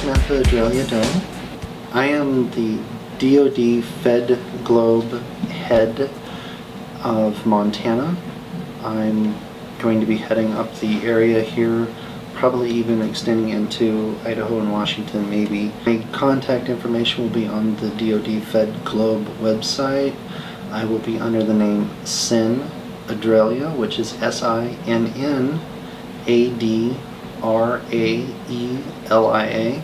Samantha Done. I am the DOD Fed Globe head of Montana. I'm going to be heading up the area here, probably even extending into Idaho and Washington maybe. My contact information will be on the DOD Fed Globe website. I will be under the name Sin Adralia, which is SINNADRAELIA.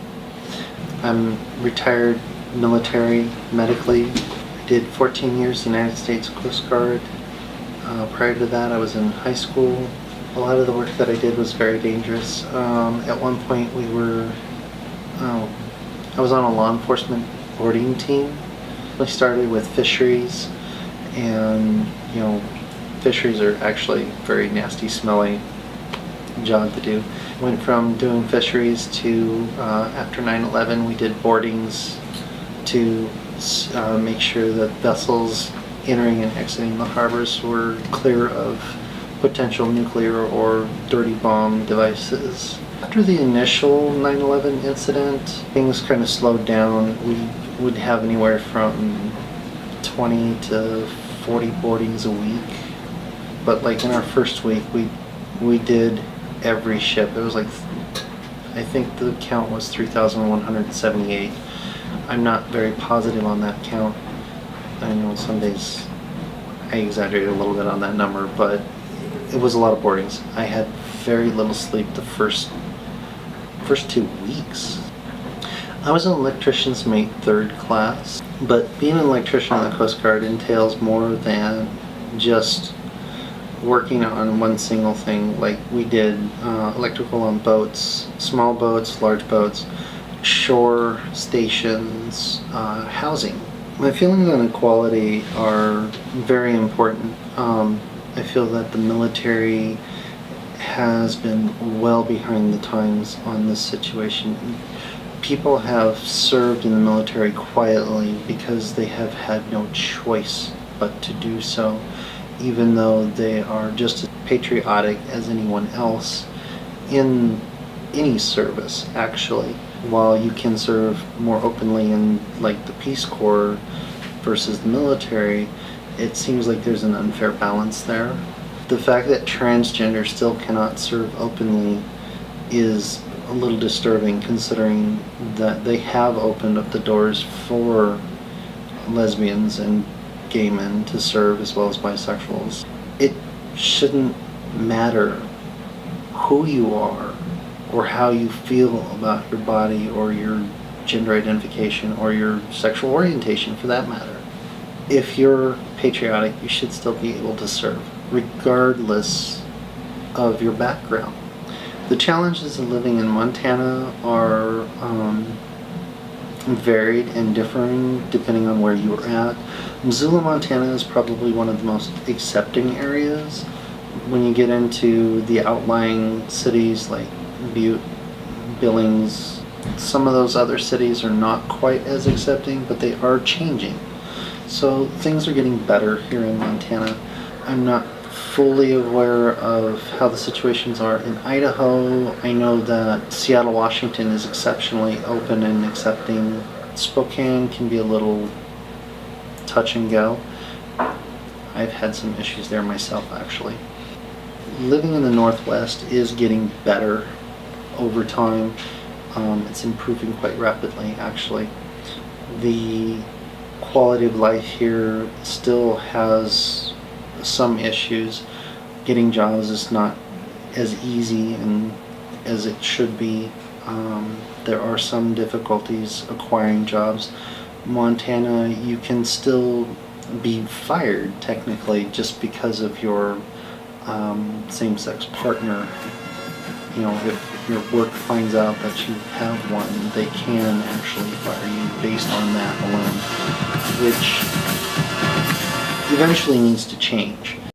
I'm retired military medically. I did 14 years in the United States Coast Guard. Prior to that, I was in high school. A lot of the work that I did was very dangerous. At one point, I was on a law enforcement boarding team. I started with fisheries, and fisheries are actually very nasty, smelly job to do. Went from doing fisheries to after 9/11, we did boardings to make sure that vessels entering and exiting the harbors were clear of potential nuclear or dirty bomb devices. After the initial 9/11 incident, things kind of slowed down. We would have anywhere from 20 to 40 boardings a week. But like in our first week, we did every ship. It was like, I think the count was 3,178. I'm not very positive on that count. I know some days I exaggerate a little bit on that number, but it was a lot of boardings. I had very little sleep the first 2 weeks. I was an electrician's mate 3rd class, but being an electrician in the Coast Guard entails more than just working on one single thing. Like we did electrical on boats, small boats, large boats, shore stations, housing. My feelings on equality are very important. I feel that the military has been well behind the times on this situation. People have served in the military quietly because they have had no choice but to do so, even though they are just as patriotic as anyone else in any service, actually. While you can serve more openly in like the Peace Corps versus the military, it seems like there's an unfair balance there. The fact that transgender still cannot serve openly is a little disturbing, considering that they have opened up the doors for lesbians and gay men to serve, as well as bisexuals. It shouldn't matter who you are or how you feel about your body or your gender identification or your sexual orientation, for that matter. If you're patriotic, you should still be able to serve, regardless of your background. The challenges of living in Montana are varied and differing depending on where you are at. Missoula, Montana is probably one of the most accepting areas. When you get into the outlying cities like Butte, Billings, some of those other cities are not quite as accepting, but they are changing. So things are getting better here in Montana. I'm not fully aware of how the situations are in Idaho. I know that Seattle, Washington is exceptionally open and accepting. Spokane can be a little touch and go. I've had some issues there myself, actually. Living in the Northwest is getting better over time. It's improving quite rapidly, actually. The quality of life here still has some issues. Getting jobs is not as easy and as it should be. There are some difficulties acquiring jobs. Montana, you can still be fired technically just because of your same-sex partner. If your work finds out that you have one, they can actually fire you based on that alone, which eventually needs to change.